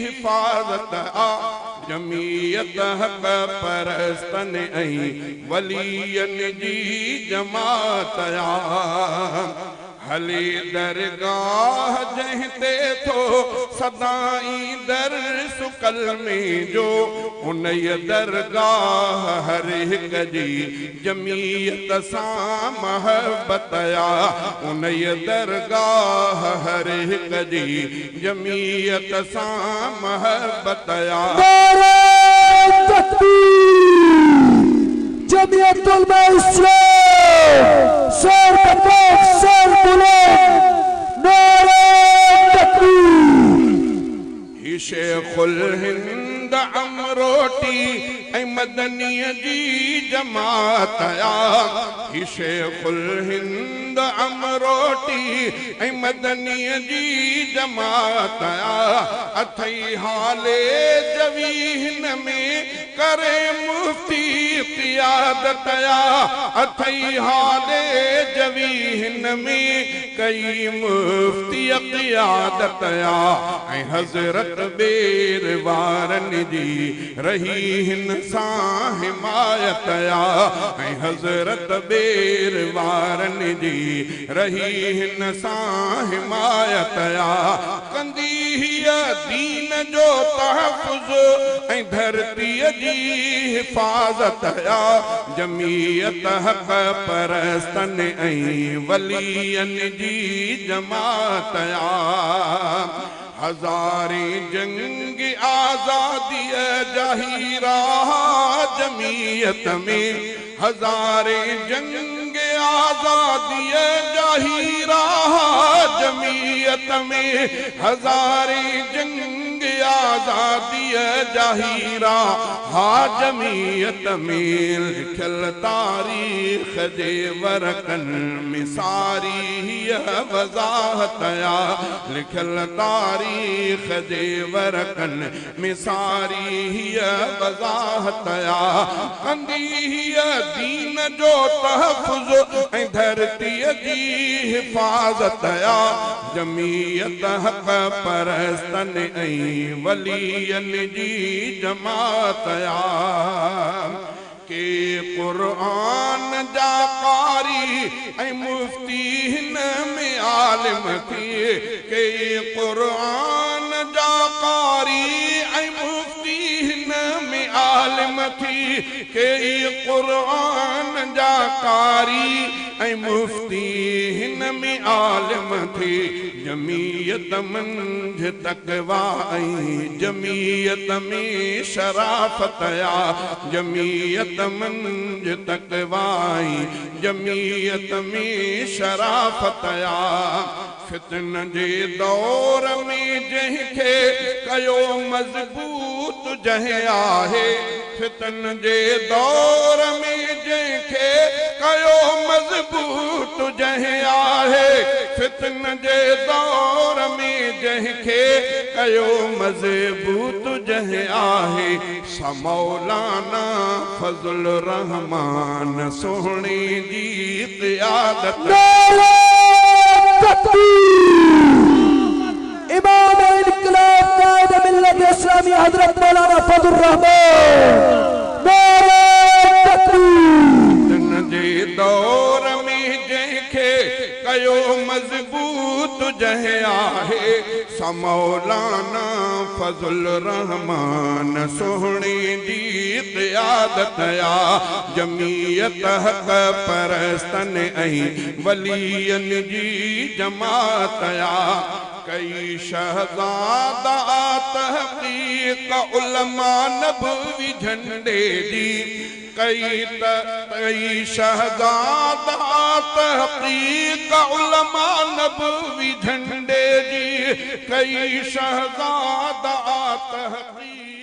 हिफाज़त जमीयत हक़ परस्तन ऐं वलियन जी जमात हले दरगाह जंहिंते थो सदाई दर सुकल में जो उन दरगाह हर हिक जी जमीयत सां महबत उन दरगाह हर हिक जी जमीयत सां महबत जमीयत उलमा इस्लाम सर तकबीर सर बुलंद नारे तकबीर शेखुल हिंद अमरोटी ऐं मदनीअ जी जमात शेखुल हिंद अमरोटी ऐं मदनीअ जी जमात अथई हाले जवी हिन में करे मुफ्ती क़ियादत अथई हाले जवी हिन में कई मुफ्ती क़ियादत ऐं हज़रत बेर वारन जी रही हिन सां हिमायत ऐं हज़रत बेर वारन जी रही हिन सां हिमायत कंदी हीअ दीन जो तहफ़्फ़ुज़ ऐं धरतीअ जी हिफ़ाज़त जमीयत हक़ परस्तन ऐं वलियन जी जमात हज़ारे जंग आज़ादी जहीरा जमीयत में हज़ारे जंग आज़ादी जहीरा जमीयत में हज़ारे जंग आज़ादी जहीरा हा जमीयत में लिखल तारीख़ जे वरकन में सारी हीअ वज़ाहत लिखल तारीख़ जे वरकन में सारी हीअ वज़ाहत कंदी हीअ दीन जो तहफ़्फ़ुज़ ऐं धरतीअ जी हिफ़ाज़त जमीयत हक़ परस्तन ऐं वलियन जी जमात के क़ुरान जा कारी ऐं मुफ्ती हिन में आलिम थी के क़ुरान जा कारी ऐं मुफ्ती हिन में आलिम थी के क़ुरान जा कारी ऐं मुफ्ती हिन में आलिम थी जमीयत मंझ तक़वा ऐं जमीयत में शराफ़त जमीयत मंझ तक़वा ऐं जमीयत में शराफ़त फितन जे दौर में जंहिंखे कयो मज़बूत जंहिं आहे फितन जे दौर में जंहिंखे कयो मज़बूत जंहिं आहे फितन जे दौर में जंहिंखे कयो मज़बूत जंहिं आहे सा मौलाना फज़ल रहमान सोहणे जी क़ियादत इमाम इनकलाब कायद मिल्लत इस्लामी हज़रत मौलाना फज़ल रहमान नारे तकबीर जे दौर में जंहिंखे कयो मज़बूत जंहिं आहे सा मौलाना फज़ल रहमान सोहणे जी क़ियादत जमीयत हक़ परस्तन ऐं वलियन जी जमात कई शहज़ादा तहक़ीक़ उलमा नबवी झंडे जी कई शहज़ादा तहक़ीक़ उलमा नबवी झंडे जी कई शहज़ादा तहक़ीक़